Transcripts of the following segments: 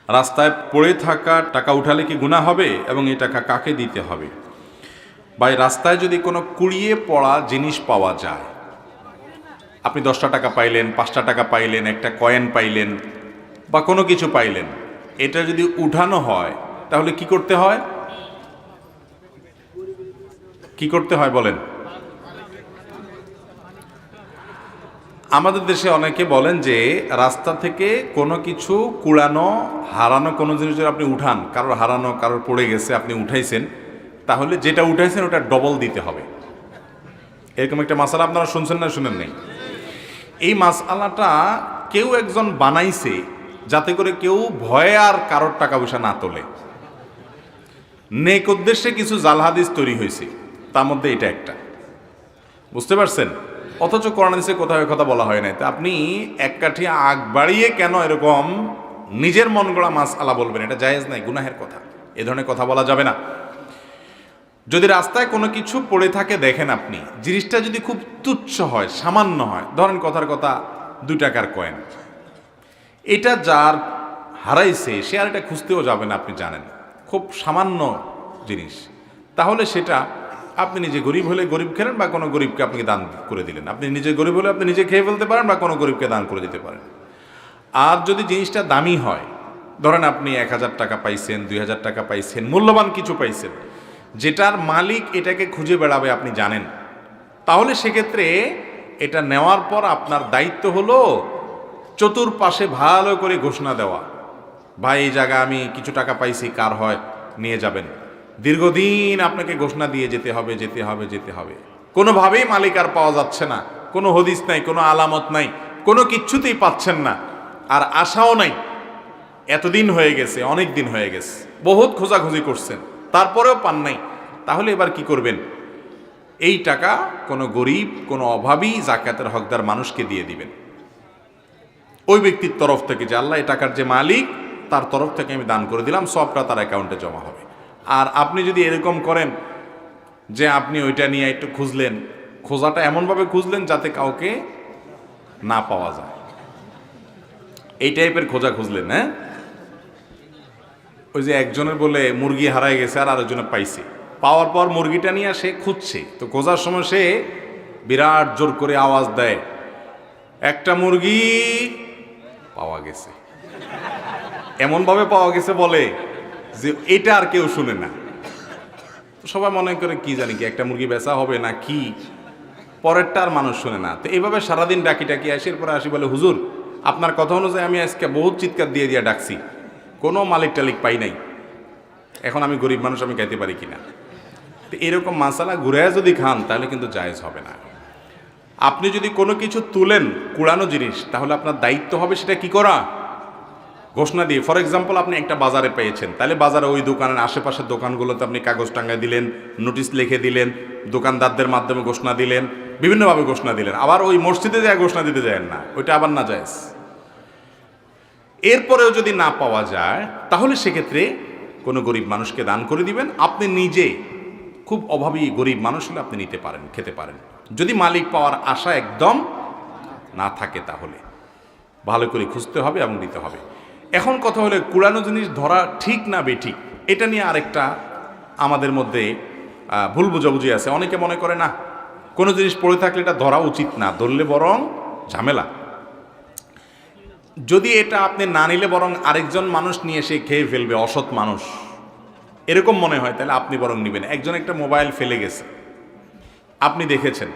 রাস্তায় পড়ে থাকা টাকা উঠালে কি গুনাহ হবে এবং এই টাকা কাকে দিতে হবে? ভাই, রাস্তায় যদি কোনো কুড়িয়ে পড়া জিনিস পাওয়া যায়, আপনি 10টা টাকা পাইলেন, 5টা টাকা পাইলেন, একটা কয়েন পাইলেন বা কোনো কিছু পাইলেন, এটা যদি উঠানো হয় তাহলে কি করতে হয়? কি করতে হয় বলেন? আমাদের দেশে অনেকে বলেন যে রাস্তা থেকে কোনো কিছু কুড়ানো, হারানো কোনো জিনিস যদি আপনি উঠান, কারোর হারানো, কারোর পড়ে গেছে, আপনি উঠাইছেন, তাহলে যেটা উঠাইছেন ওটা ডবল দিতে হবে। এরকম একটা মাসালা আপনারা শুনছেন না শুনেন নাই? এই মাসালাটা কেউ একজন বানাইছে যাতে করে কেউ ভয়ে আর কারোর টাকা পয়সা না তোলে। নেক উদ্দেশ্যে কিছু জাল হাদিস তৈরি হয়েছে, তার মধ্যে এটা একটা, বুঝতে পারছেন? অথচ কোরআন হাদিসে কোথাও কথা বলা হয় নাই। তা আপনি এক কাঠি আগ বাড়িয়ে কেন এরকম নিজের মন গড়া মাসআলা বলবেন? এটা জায়েজ নাই, গুনাহের কথা। এ ধরনের কথা বলা যাবে না। যদি রাস্তায় কোনো কিছু পড়ে থাকে দেখেন আপনি, জিনিসটা যদি খুব তুচ্ছ হয়, সামান্য হয়, ধরেন কথার কথা 2 টাকার কয়েন, এটা যার হারাইছে সে আর এটা খুঁজতেও যাবে না, আপনি জানেন খুব সামান্য জিনিস, তাহলে সেটা আপনি নিজে গরিব হলে গরিব খেলেন বা কোনো গরিবকে আপনি দান করে দিলেন। আপনি নিজে গরিব হলে আপনি নিজে খেয়ে ফেলতে পারেন বা কোনো গরিবকে দান করে দিতে পারেন। আর যদি জিনিসটা দামি হয়, ধরেন আপনি 1000 টাকা পাইছেন, 2000 টাকা পাইছেন, মূল্যবান কিছু পাইছেন, যেটার মালিক এটাকে খুঁজে বেড়াবে আপনি জানেন, তাহলে সেক্ষেত্রে এটা নেওয়ার পর আপনার দায়িত্ব হলো চতুর্পাশে ভালো করে ঘোষণা দেওয়া, ভাই এই জায়গা আমি কিছু টাকা পাইছি, কার হয় নিয়ে যাবেন। দীর্ঘদিন আপনাকে ঘোষণা দিয়ে যেতে হবে, যেতে হবে, যেতে হবে। কোনোভাবেই মালিক আর পাওয়া যাচ্ছে না, কোনো হদিস নাই, কোনো আলামত নাই, কোনো কিচ্ছুতেই পাচ্ছেন না, আর আশাও নাই। এতদিন হয়ে গেছে, অনেক দিন হয়ে গেছে, বহুত খোঁজাখুঁজি করছেন, তারপরেও পান নাই। তাহলে এবার কি করবেন? এই টাকা কোনো গরিব, কোনো অভাবী, জাকাতের হকদার মানুষকে দিয়ে দিবেন। ওই ব্যক্তির তরফ থেকে, যে আল্লাহ এই টাকার যে মালিক, তার তরফ থেকে আমি দান করে দিলাম, সবটা তার অ্যাকাউন্টে জমা হবে। আর আপনি যদি এরকম করেন যে আপনি ওইটা নিয়ে একটু খুঁজলেন, খোঁজাটা এমনভাবে খুঁজলেন যাতে কাউকে না পাওয়া যায়, এই টাইপের খোঁজা খুঁজলেন, হ্যাঁ? ওই যে একজনের বলে মুরগি হারায় গেছে আর আরেকজনে পাইছে, পাওয়ার পর মুরগিটা নিয়ে সে খুঁজছে, তো খোঁজার সময় সে বিরাট জোর করে আওয়াজ দেয়, একটা মুরগি পাওয়া গেছে। এমনভাবে পাওয়া গেছে বলে যে এটা আর কেউ শুনে না। সবাই মনে করে কি জানি কি একটা মুরগি বেচা হবে না কি, পরেরটা আর মানুষ শুনে না। তো এইভাবে সারাদিন ডাকি ডাকি আসি, এরপরে আসি বলে, হুজুর আপনার কথা অনুযায়ী আমি আজকে বহুত চিৎকার দিয়ে দিয়ে ডাকছি, কোনো মালিক টালিক পাই নাই, এখন আমি গরিব মানুষ, আমি খাইতে পারি কিনা। তো এরকম মাসালা ঘুরে যদি খান তাহলে কিন্তু জায়েজ হবে না। আপনি যদি কোনো কিছু তুলেন কুড়ানো জিনিস, তাহলে আপনার দায়িত্ব হবে সেটা কি করা, ঘোষণা দিয়ে। ফর এক্সাম্পল, আপনি একটা বাজারে পেয়েছেন, তাহলে বাজারে ওই দোকানের আশেপাশের দোকানগুলোতে আপনি কাগজ টাঙ্গায় দিলেন, নোটিশ লিখে দিলেন, দোকানদারদের মাধ্যমে ঘোষণা দিলেন, বিভিন্নভাবে ঘোষণা দিলেন। আবার ওই মসজিদে যায় ঘোষণা দিতে যায় না, ওইটা আবার না জায়েজ। এরপরেও যদি না পাওয়া যায় তাহলে সেক্ষেত্রে কোনো গরিব মানুষকে দান করে দিবেন। আপনি নিজে খুব অভাবী গরিব মানুষ হলে আপনি নিতে পারেন, খেতে পারেন, যদি মালিক পাওয়ার আশা একদম না থাকে। তাহলে ভালো করে খুঁজতে হবে এবং দিতে হবে। এখন কথা হলে কুড়ানো জিনিস ধরা ঠিক না বেঠিক, এটা নিয়ে আরেকটা আমাদের মধ্যে ভুল বুঝাবুঝি আছে। অনেকে মনে করে না, কোনো জিনিস পড়ে থাকলে এটা ধরা উচিত না, ধরলে বরং ঝামেলা। যদি এটা আপনি না নিলে বরং আরেকজন মানুষ নিয়ে এসে খেয়ে ফেলবে, অসৎ মানুষ, এরকম মনে হয়, তাহলে আপনি বরং নেবেন। একজন একটা মোবাইল ফেলে গেছে, আপনি দেখেছেন,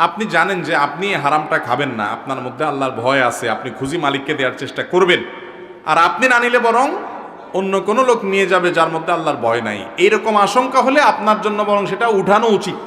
আপনি জানেন যে আপনি হারামটা খাবেন না, আপনার মধ্যে আল্লাহর ভয় আছে, আপনি খুঁজি মালিককে দেওয়ার চেষ্টা করবেন, আর আপনি না নিলে বরং অন্য কোনো লোক নিয়ে যাবে যার মধ্যে আল্লাহর ভয় নাই, এরকম আশঙ্কা হলে আপনার জন্য বরং সেটা উঠানো উচিত।